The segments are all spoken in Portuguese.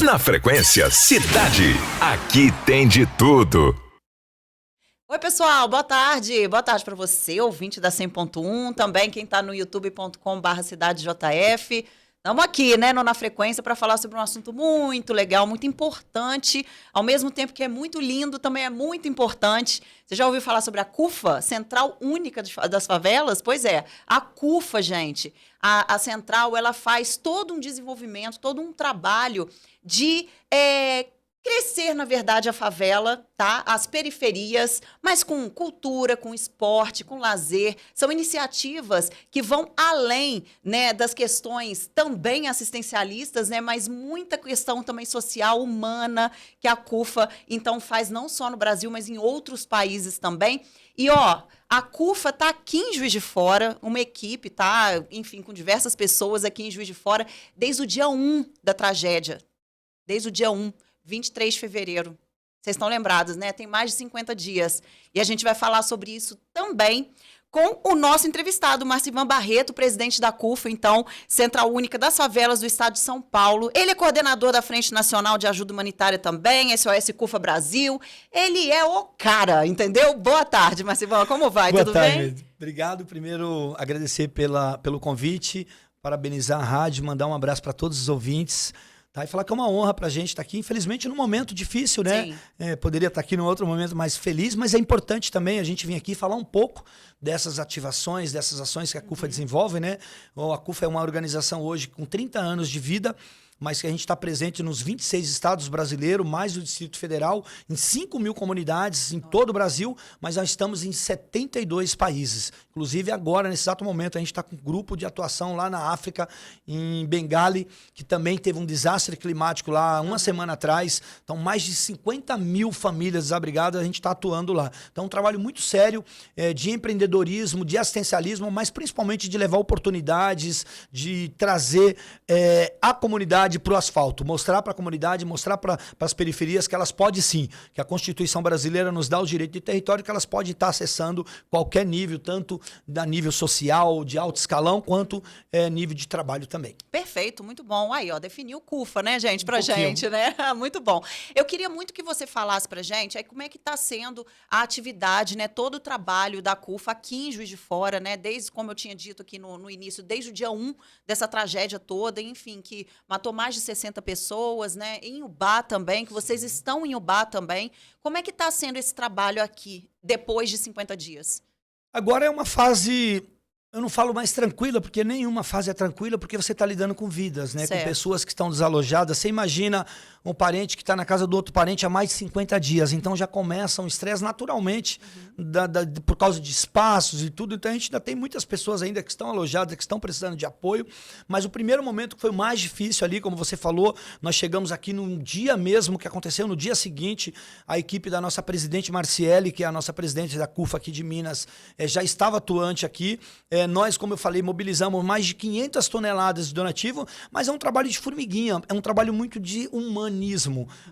Na Frequência Cidade, aqui tem de tudo. Oi, pessoal, boa tarde. Boa tarde para você, ouvinte da 100.1, também quem está no youtube.com/cidadejf. Estamos aqui, né, no Na Frequência, para falar sobre um assunto muito legal, muito importante, ao mesmo tempo que é muito lindo, também é muito importante. Você já ouviu falar sobre a CUFA, Central Única das Favelas? Pois é, a CUFA, gente, a Central, ela faz todo um desenvolvimento, todo um trabalho de crescer, na verdade, a favela, tá? As periferias, mas com cultura, com esporte, com lazer. São iniciativas que vão além, né, das questões também assistencialistas, né, mas muita questão também social, humana, que a CUFA, então, faz não só no Brasil, mas em outros países também. E, ó, a CUFA está aqui em Juiz de Fora, uma equipe, tá? Enfim, com diversas pessoas aqui em Juiz de Fora, desde o dia 1 da tragédia. Desde o dia 1. 23 de fevereiro. Vocês estão lembrados, né? Tem mais de 50 dias. E a gente vai falar sobre isso também com o nosso entrevistado, Marcivan Barreto, presidente da CUFA, então, Central Única das Favelas do Estado de São Paulo. Ele é coordenador da Frente Nacional de Ajuda Humanitária também, SOS CUFA Brasil. Ele é o cara, entendeu? Boa tarde, Marcivan. Como vai? Boa Tudo tarde, bem? Obrigado. Primeiro, agradecer pelo convite, parabenizar a rádio, mandar um abraço para todos os ouvintes. Tá, e falar que é uma honra pra gente estar aqui, infelizmente num momento difícil, né? Poderia estar aqui num outro momento mais feliz, mas é importante também a gente vir aqui falar um pouco dessas ativações, dessas ações que a CUFA desenvolve, né? A CUFA é uma organização hoje com 30 anos de vida, mas que a gente está presente nos 26 estados brasileiros, mais o Distrito Federal, em 5 mil comunidades em todo o Brasil, mas nós estamos em 72 países. Inclusive agora, nesse exato momento, a gente está com um grupo de atuação lá na África, em Bengali, que também teve um desastre climático lá uma semana atrás. Então, mais de 50 mil famílias desabrigadas, a gente está atuando lá. Então, um trabalho muito sério de empreendedorismo, de assistencialismo, mas principalmente de levar oportunidades, de trazer a comunidade para o asfalto, mostrar para a comunidade, mostrar para as periferias que elas podem sim, que a Constituição brasileira nos dá o direito de território, que elas podem estar acessando qualquer nível, tanto da nível social, de alto escalão, quanto nível de trabalho também. Perfeito, muito bom. Aí, ó, definiu o CUFA, né, gente, pra gente, né? Muito bom. Eu queria muito que você falasse pra gente aí como é que tá sendo a atividade, né, todo o trabalho da CUFA aqui em Juiz de Fora, né, desde, como eu tinha dito aqui no início, desde o dia 1 dessa tragédia toda, enfim, que matou mais de 60 pessoas, né, em Ubá também, que vocês estão em Ubá também. Como é que tá sendo esse trabalho aqui, depois de 50 dias? Agora é uma fase, eu não falo mais tranquila, porque nenhuma fase é tranquila, porque você está lidando com vidas, né? Com pessoas que estão desalojadas. Você imagina um parente que está na casa do outro parente há mais de 50 dias. Então já começa um estresse naturalmente, por causa de espaços e tudo. Então a gente ainda tem muitas pessoas ainda que estão alojadas, que estão precisando de apoio. Mas o primeiro momento que foi o mais difícil ali, como você falou, nós chegamos aqui num dia mesmo que aconteceu, no dia seguinte, a equipe da nossa presidente Marciele, que é a nossa presidente da CUFA aqui de Minas, já estava atuante aqui. Nós, como eu falei, mobilizamos mais de 500 toneladas de donativo, mas é um trabalho de formiguinha, é um trabalho muito de humanismo,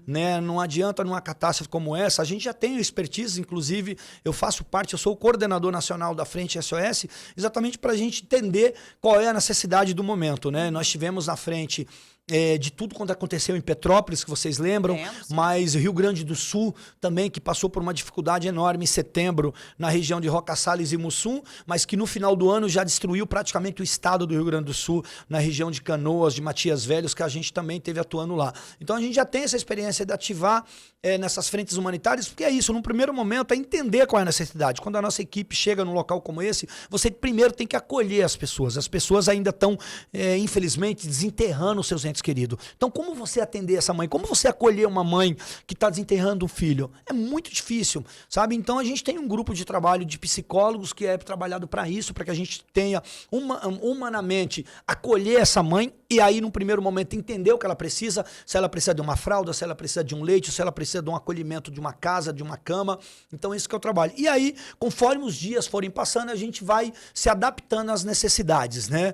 né? Não adianta numa catástrofe como essa, a gente já tem expertise, inclusive eu faço parte, eu sou o coordenador nacional da Frente SOS, exatamente para a gente entender qual é a necessidade do momento, né? Nós tivemos na frente de tudo quando aconteceu em Petrópolis, que vocês lembram, mas Rio Grande do Sul também, que passou por uma dificuldade enorme em setembro, na região de Roca Salles e Mussum, mas que no final do ano já destruiu praticamente o estado do Rio Grande do Sul, na região de Canoas, de Matias Velhos, que a gente também teve atuando lá. Então a gente já tem essa experiência de ativar nessas frentes humanitárias, porque é isso, num primeiro momento é entender qual é a necessidade. Quando a nossa equipe chega num local como esse, você primeiro tem que acolher as pessoas ainda estão, infelizmente, desenterrando os seus entes queridos. Então, como você atender essa mãe? Como você acolher uma mãe que está desenterrando um filho? É muito difícil, sabe? Então, a gente tem um grupo de trabalho de psicólogos que é trabalhado para isso, para que a gente tenha humanamente acolher essa mãe e aí, num primeiro momento, entender o que ela precisa, se ela precisa de uma fralda, se ela precisa de um leite, se ela precisa de um acolhimento de uma casa, de uma cama. Então, esse que é o trabalho. E aí, conforme os dias forem passando, a gente vai se adaptando às necessidades, né?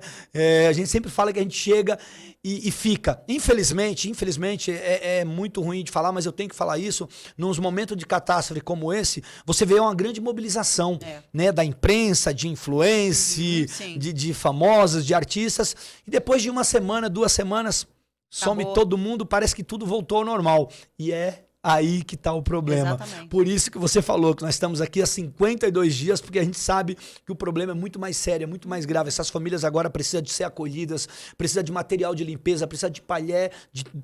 A gente sempre fala que a gente chega e fica. Infelizmente, é muito ruim de falar, mas eu tenho que falar isso, nos momentos de catástrofe como esse, você vê uma grande mobilização, né, da imprensa, de influência, de famosos, de artistas, e depois de uma semana, 2 semanas, some todo mundo, parece que tudo voltou ao normal. E é aí que está o problema. Exatamente. Por isso que você falou que nós estamos aqui há 52 dias, porque a gente sabe que o problema é muito mais sério, é muito mais grave. Essas famílias agora precisam de ser acolhidas, precisam de material de limpeza, precisam de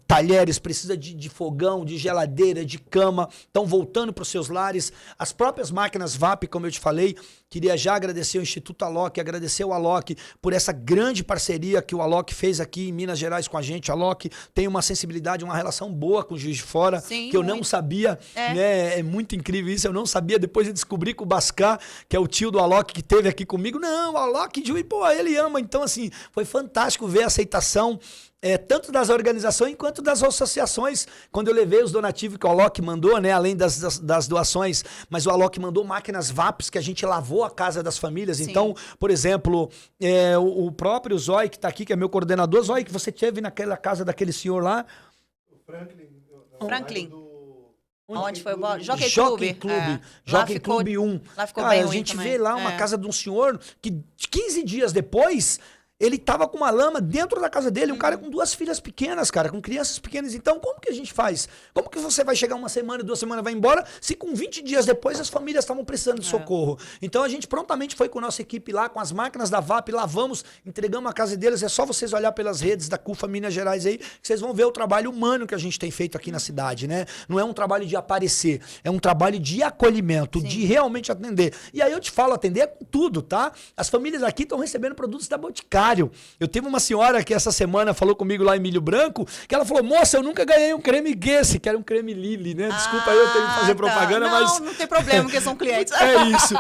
talheres, precisam de fogão, de geladeira, de cama. Estão voltando para os seus lares. As próprias máquinas VAP, como eu te falei, queria já agradecer o Instituto Alok, agradecer o Alok por essa grande parceria que o Alok fez aqui em Minas Gerais com a gente. O Alok tem uma sensibilidade, uma relação boa com o Juiz de Fora, sim, que eu não sabia, né? É muito incrível isso, eu não sabia. Depois eu descobri que o Bascar, que é o tio do Alok que esteve aqui comigo, não, o Alok, pô, ele ama. Então, assim, foi fantástico ver a aceitação, tanto das organizações quanto das associações. Quando eu levei os donativos que o Alok mandou, né, além das doações, mas o Alok mandou máquinas VAPs que a gente lavou a casa das famílias. Sim. Então, por exemplo, o próprio Zói, que está aqui, que é meu coordenador, Zói, que você teve naquela casa daquele senhor lá. O Franklin. Onde foi o Jockey Club. Jockey Club 1. Lá ficou bem ruim. A gente vê lá uma casa de um senhor que 15 dias depois ele tava com uma lama dentro da casa dele, um cara com 2 filhas pequenas, cara, com crianças pequenas. Então, como que a gente faz? Como que você vai chegar 1 semana, 2 semanas, vai embora, se com 20 dias depois as famílias estavam precisando de socorro? Então, a gente prontamente foi com a nossa equipe lá, com as máquinas da VAP, lavamos, entregamos a casa deles. É só vocês olhar pelas redes da CUFA Minas Gerais aí, que vocês vão ver o trabalho humano que a gente tem feito aqui na cidade, né? Não é um trabalho de aparecer, é um trabalho de acolhimento, sim, de realmente atender. E aí eu te falo, atender com tudo, tá? As famílias aqui estão recebendo produtos da Boticário. Eu teve uma senhora que essa semana falou comigo lá em Milho Branco, que ela falou, moça, eu nunca ganhei um creme Guesse, que era um creme Lily, né? Desculpa aí eu ter que fazer propaganda, não, mas... Não tem problema, porque são clientes. É isso.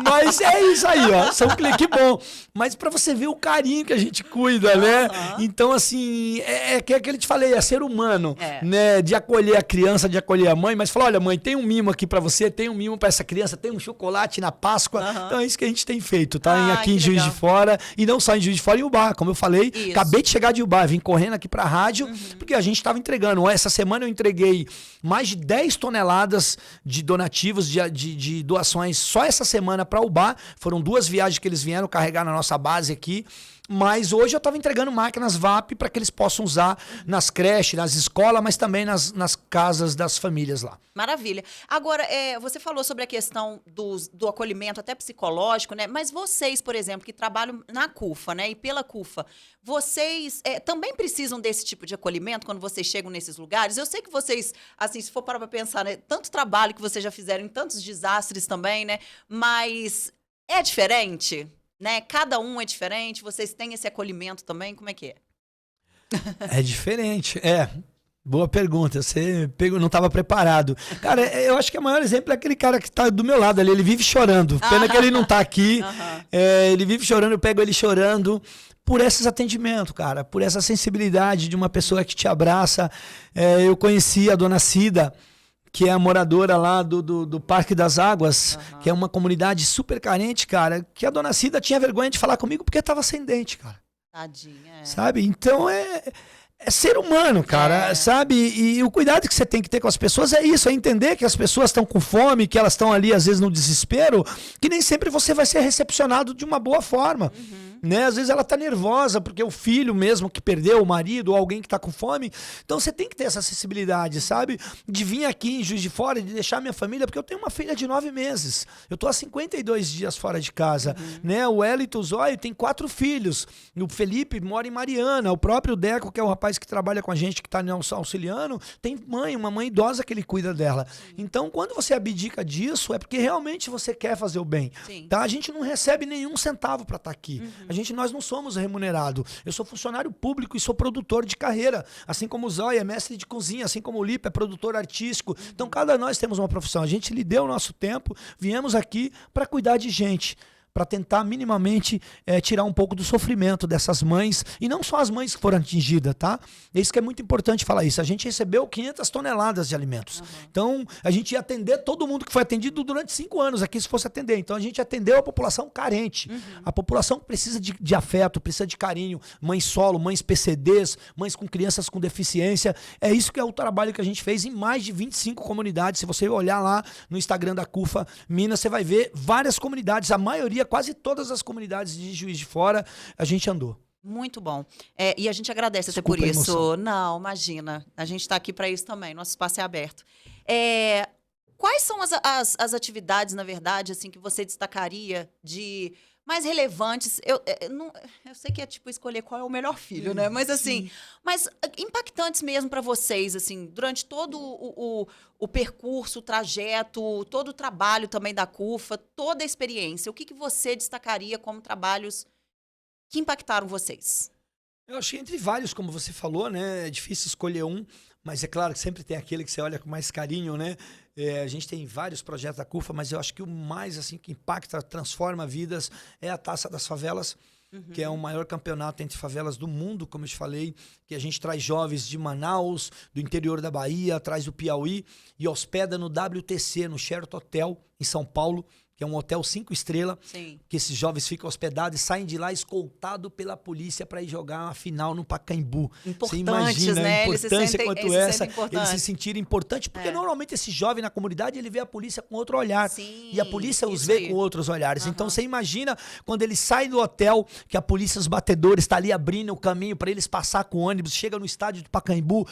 Mas é isso aí, ó. São clientes, que bom. Mas pra você ver o carinho que a gente cuida, né? Então, assim, que eu te falei, é ser humano, né? De acolher a criança, de acolher a mãe, mas falar, olha, mãe, tem um mimo aqui pra você, tem um mimo pra essa criança, tem um chocolate na Páscoa. Então é isso que a gente tem feito, tá? Aqui em Juiz de Fora, e não só em Juiz de Fora, em Ubá, como eu falei, isso. Acabei de chegar de Ubá, vim correndo aqui pra rádio, porque a gente estava entregando. Essa semana eu entreguei mais de 10 toneladas de donativos, de doações, só essa semana para Ubá. Foram 2 viagens que eles vieram carregar na nossa base aqui. Mas hoje eu estava entregando máquinas VAP para que eles possam usar nas creches, nas escolas, mas também nas casas das famílias lá. Maravilha. Agora, você falou sobre a questão do acolhimento até psicológico, né? Mas vocês, por exemplo, que trabalham na CUFA, né? E pela CUFA, vocês também precisam desse tipo de acolhimento quando vocês chegam nesses lugares? Eu sei que vocês, assim, se for parar para pensar, né? Tanto trabalho que vocês já fizeram em tantos desastres também, né? Mas é diferente? Né? Cada um é diferente, vocês têm esse acolhimento também, como é que é? É diferente, boa pergunta, você não estava preparado. Cara, eu acho que o maior exemplo é aquele cara que está do meu lado ali, ele vive chorando, pena que ele não está aqui, ele vive chorando, eu pego ele chorando, por esses atendimentos, cara, por essa sensibilidade de uma pessoa que te abraça. Eu conheci a dona Cida, que é a moradora lá do Parque das Águas, que é uma comunidade super carente, cara, que a dona Cida tinha vergonha de falar comigo porque estava sem dente, cara. Tadinha. Sabe? Então é ser humano, cara, sabe? E o cuidado que você tem que ter com as pessoas é isso, é entender que as pessoas estão com fome, que elas estão ali às vezes no desespero, que nem sempre você vai ser recepcionado de uma boa forma. Né? Às vezes ela tá nervosa porque o filho mesmo que perdeu o marido ou alguém que tá com fome. Então você tem que ter essa acessibilidade, sabe? De vir aqui em Juiz de Fora e de deixar minha família, porque eu tenho uma filha de 9 meses. Eu tô há 52 dias fora de casa, né? O Elito Zóio tem 4 filhos. O Felipe mora em Mariana. O próprio Deco, que é o rapaz que trabalha com a gente, que tá auxiliando, tem uma mãe idosa que ele cuida dela. Então, quando você abdica disso, é porque realmente você quer fazer o bem. Tá? A gente não recebe nenhum centavo para estar aqui. Nós não somos remunerados. Eu sou funcionário público e sou produtor de carreira. Assim como o Zóia é mestre de cozinha, assim como o Lipe é produtor artístico. Então, cada nós temos uma profissão. A gente lhe deu o nosso tempo, viemos aqui para cuidar de gente, para tentar minimamente tirar um pouco do sofrimento dessas mães, e não só as mães que foram atingidas, tá? É isso que é muito importante falar isso. A gente recebeu 500 toneladas de alimentos. Então, a gente ia atender todo mundo que foi atendido durante 5 anos aqui, se fosse atender. Então, a gente atendeu a população carente, a população que precisa de afeto, precisa de carinho, mães solo, mães PCDs, mães com crianças com deficiência. É isso que é o trabalho que a gente fez em mais de 25 comunidades. Se você olhar lá no Instagram da CUFA Minas, você vai ver várias comunidades, a maioria, quase todas as comunidades de Juiz de Fora, a gente andou. Muito bom. E a gente agradece até Desculpa por a isso. emoção. Não, imagina. A gente está aqui para isso também. Nosso espaço é aberto. Quais são as atividades, na verdade, assim, que você destacaria de mais relevantes? Eu sei que é tipo escolher qual é o melhor filho, né? Mas assim, mas impactantes mesmo para vocês, assim, durante todo o percurso, o trajeto, todo o trabalho também da CUFA, toda a experiência. O que você destacaria como trabalhos que impactaram vocês? Eu achei entre vários, como você falou, né? É difícil escolher um, mas é claro que sempre tem aquele que você olha com mais carinho, né? A gente tem vários projetos da CUFA, mas eu acho que o mais assim que impacta, transforma vidas é a Taça das Favelas, que é o maior campeonato entre favelas do mundo, como eu te falei, que a gente traz jovens de Manaus, do interior da Bahia, traz do Piauí e hospeda no WTC, no Sheraton Hotel, em São Paulo, que é um hotel 5 estrelas, que esses jovens ficam hospedados e saem de lá escoltados pela polícia para ir jogar uma final no Pacaembu. Você imagina, né? A importância quanto essa, eles se sentirem importantes, porque normalmente esse jovem na comunidade, ele vê a polícia com outro olhar. E a polícia os vê com outros olhares. Então você imagina quando eles saem do hotel, que a polícia, os batedores, está ali abrindo o caminho para eles passar com o ônibus, chega no estádio do Pacaembu,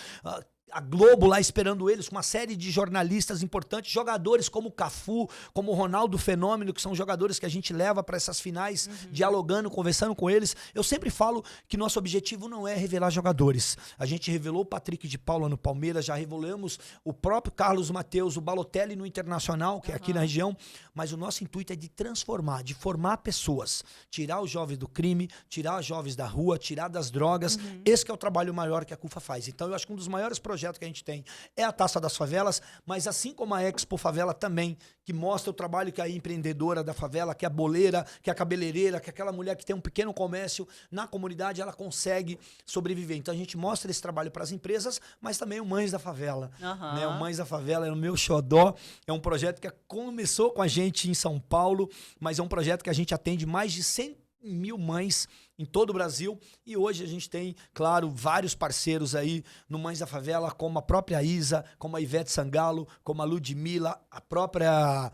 a Globo lá esperando eles, com uma série de jornalistas importantes, jogadores como o Cafu, como o Ronaldo Fenômeno, que são jogadores que a gente leva para essas finais, dialogando, conversando com eles. Eu sempre falo que nosso objetivo não é revelar jogadores. A gente revelou o Patrick de Paula no Palmeiras, já revelamos o próprio Carlos Mateus, o Balotelli no Internacional, que é aqui na região, mas o nosso intuito é de transformar, de formar pessoas, tirar os jovens do crime, tirar os jovens da rua, tirar das drogas. Esse que é o trabalho maior que a CUFA faz. Então eu acho que um dos maiores projeto que a gente tem é a Taça das Favelas, mas assim como a Expo Favela também, que mostra o trabalho que a empreendedora da favela, que a boleira, que a cabeleireira, que aquela mulher que tem um pequeno comércio na comunidade, ela consegue sobreviver. Então a gente mostra esse trabalho para as empresas, mas também o Mães da Favela. Né? O Mães da Favela é o meu xodó, é um projeto que começou com a gente em São Paulo, mas é um projeto que a gente atende mais de 100.000 mães em todo o Brasil, e hoje a gente tem, claro, vários parceiros aí no Mães da Favela, como a própria Isa, como a Ivete Sangalo, como a Ludmilla, a própria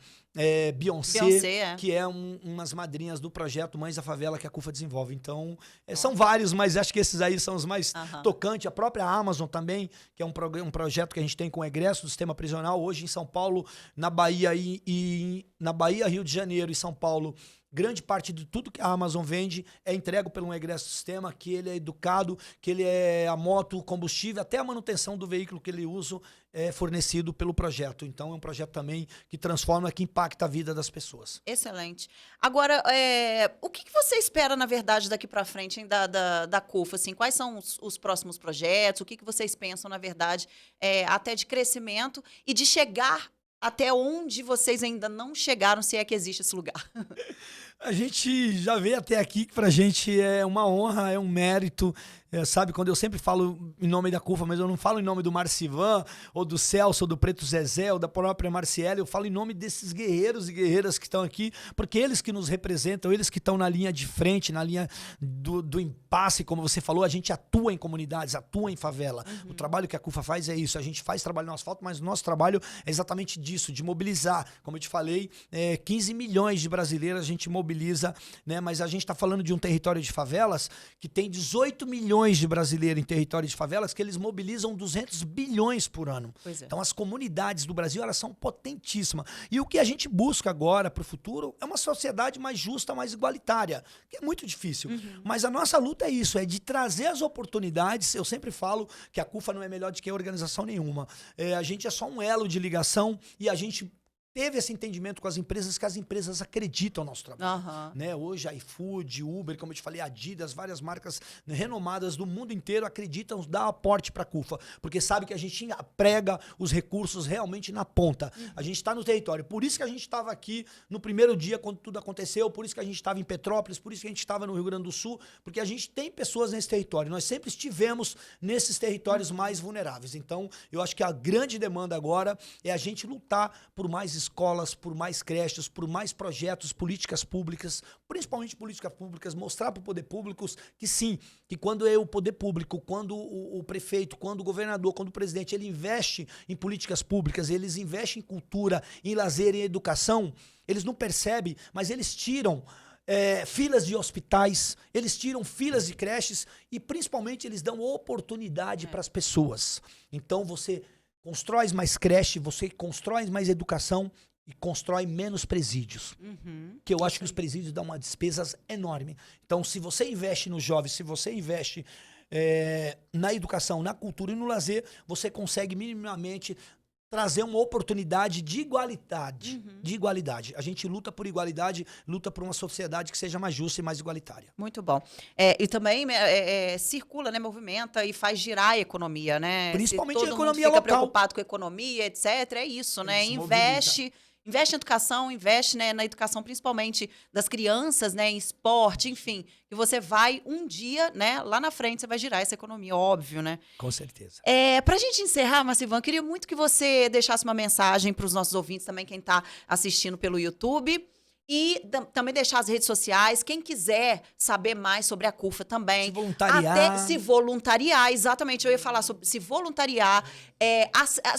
Beyoncé, que é umas madrinhas do projeto Mães da Favela que a CUFA desenvolve. Então, são vários, mas acho que esses aí são os mais tocantes. A própria Amazon também, que é um projeto que a gente tem com o egresso do sistema prisional, hoje em São Paulo, na Bahia na Bahia, Rio de Janeiro e São Paulo. Grande parte de tudo que a Amazon vende é entregue pelo egresso do sistema, que ele é educado, que ele é a moto, combustível, até a manutenção do veículo que ele usa é fornecido pelo projeto. Então é um projeto também que transforma, que impacta a vida das pessoas. Excelente. Agora, o que você espera, na verdade, daqui para frente, hein, da CUFA? Assim, quais são os próximos projetos? O que vocês pensam, na verdade, até de crescimento e de chegar até onde vocês ainda não chegaram, se é que existe esse lugar? A gente já veio até aqui, que pra gente é uma honra, é um mérito. Sabe, quando eu sempre falo em nome da CUFA, mas eu não falo em nome do Marcivan, ou do Celso, ou do Preto Zezé, ou da própria Marciele, eu falo em nome desses guerreiros e guerreiras que estão aqui, porque eles que nos representam, eles que estão na linha de frente, na linha do impasse, como você falou, a gente atua em comunidades, atua em favela. O trabalho que a CUFA faz é isso, a gente faz trabalho no asfalto, mas o nosso trabalho é exatamente disso, de mobilizar. Como eu te falei, 15 milhões de brasileiros a gente mobiliza, né? Mas a gente está falando de um território de favelas que tem 18 milhões de brasileiros em território de favelas, que eles mobilizam 200 bilhões por ano. Então as comunidades do Brasil, elas são potentíssimas. E o que a gente busca agora para o futuro é uma sociedade mais justa, mais igualitária, que é muito difícil. Mas a nossa luta é isso, é de trazer as oportunidades. Eu sempre falo que a CUFA não é melhor do que organização nenhuma. A gente é só um elo de ligação e a gente teve esse entendimento com as empresas, que as empresas acreditam no nosso trabalho. Né? Hoje, a iFood, Uber, como eu te falei, Adidas, várias marcas renomadas do mundo inteiro acreditam, dá aporte para a CUFA, porque sabe que a gente prega os recursos realmente na ponta. A gente está no território. Por isso que a gente estava aqui no primeiro dia, quando tudo aconteceu, por isso que a gente estava em Petrópolis, por isso que a gente estava no Rio Grande do Sul, porque a gente tem pessoas nesse território. Nós sempre estivemos nesses territórios mais vulneráveis. Então, eu acho que a grande demanda agora é a gente lutar por mais escolas, por mais creches, por mais projetos, políticas públicas, principalmente políticas públicas, mostrar para o poder público que sim, que quando é o poder público, quando o prefeito, quando o governador, quando o presidente, ele investe em políticas públicas, eles investem em cultura, em lazer, em educação, eles não percebem, mas eles tiram filas de hospitais, eles tiram filas de creches e principalmente eles dão oportunidade para as pessoas. Então você constrói mais creche, você constrói mais educação e constrói menos presídios. Que eu acho que os presídios dão uma despesa enorme. Então, se você investe nos jovens, se você investe na educação, na cultura e no lazer, você consegue minimamente trazer uma oportunidade de igualdade. De igualdade. A gente luta por igualdade, luta por uma sociedade que seja mais justa e mais igualitária. Muito bom. E também circula, né, movimenta e faz girar a economia, né? Principalmente a economia local. Fica local. preocupado com a economia, etc. É isso, né? Isso, Investe em educação, investe, né, na educação principalmente das crianças, né, em esporte, enfim. E você vai um dia, né, lá na frente você vai girar essa economia, óbvio, né? Com certeza. Pra gente encerrar, Marcivan, queria muito que você deixasse uma mensagem para os nossos ouvintes também, quem está assistindo pelo YouTube. E também deixar as redes sociais. Quem quiser saber mais sobre a CUFA também. Se voluntariar. Até se voluntariar, exatamente. Eu ia falar sobre se voluntariar,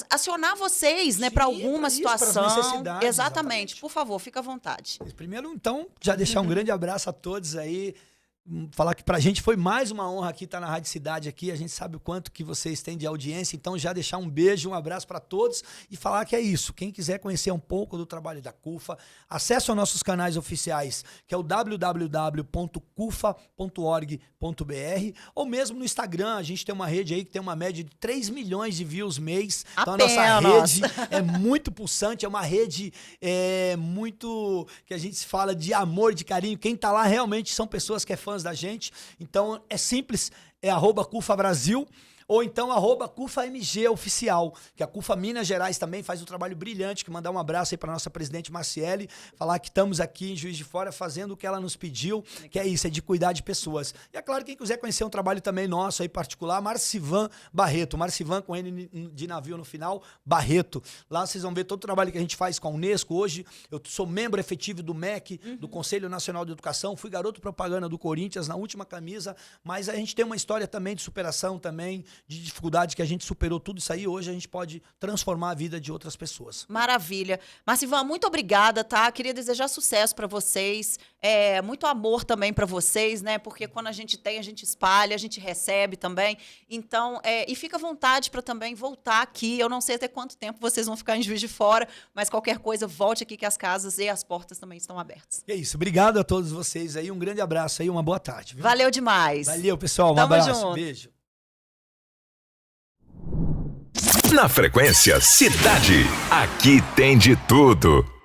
acionar vocês, né, para alguma situação. Exatamente. Por favor, fica à vontade. Primeiro, então, já deixar um grande abraço a todos aí. Falar que pra gente foi mais uma honra aqui estar na Rádio Cidade aqui. A gente sabe o quanto que vocês têm de audiência. Então, já deixar um beijo, um abraço para todos e falar que é isso. Quem quiser conhecer um pouco do trabalho da CUFA, acesse aos nossos canais oficiais, que é o www.cufa.org.br, ou mesmo no Instagram. A gente tem uma rede aí que tem uma média de 3 milhões de views mês. Então, a nossa rede é muito pulsante, é uma rede muito, que a gente fala de amor, de carinho. Quem tá lá realmente são pessoas que é fã da gente. Então é simples, é @CUFA Brasil ou então @CUFAMG Oficial, que a CUFA Minas Gerais também faz um trabalho brilhante, que mandar um abraço aí para nossa presidente Marciele, falar que estamos aqui em Juiz de Fora fazendo o que ela nos pediu, que é isso, é de cuidar de pessoas. E é claro, quem quiser conhecer um trabalho também nosso aí particular, Marcivan Barreto, Marcivan com N de navio no final, Barreto. Lá vocês vão ver todo o trabalho que a gente faz com a Unesco. Hoje eu sou membro efetivo do MEC, do Conselho Nacional de Educação, fui garoto propaganda do Corinthians na última camisa, mas a gente tem uma história também de superação também, de dificuldade que a gente superou tudo isso aí. Hoje a gente pode transformar a vida de outras pessoas. Maravilha. Marcivan, muito obrigada, tá? Queria desejar sucesso para vocês, muito amor também para vocês, né? Porque quando a gente tem, a gente espalha, a gente recebe também. Então, e fica à vontade para também voltar aqui. Eu não sei até quanto tempo vocês vão ficar em Juiz de Fora, mas qualquer coisa, volte aqui que as casas e as portas também estão abertas. É isso. Obrigado a todos vocês aí. Um grande abraço aí, uma boa tarde. Viu? Valeu demais. Valeu, pessoal. Tamo abraço. junto. Beijo. Na Frequência Cidade, aqui tem de tudo.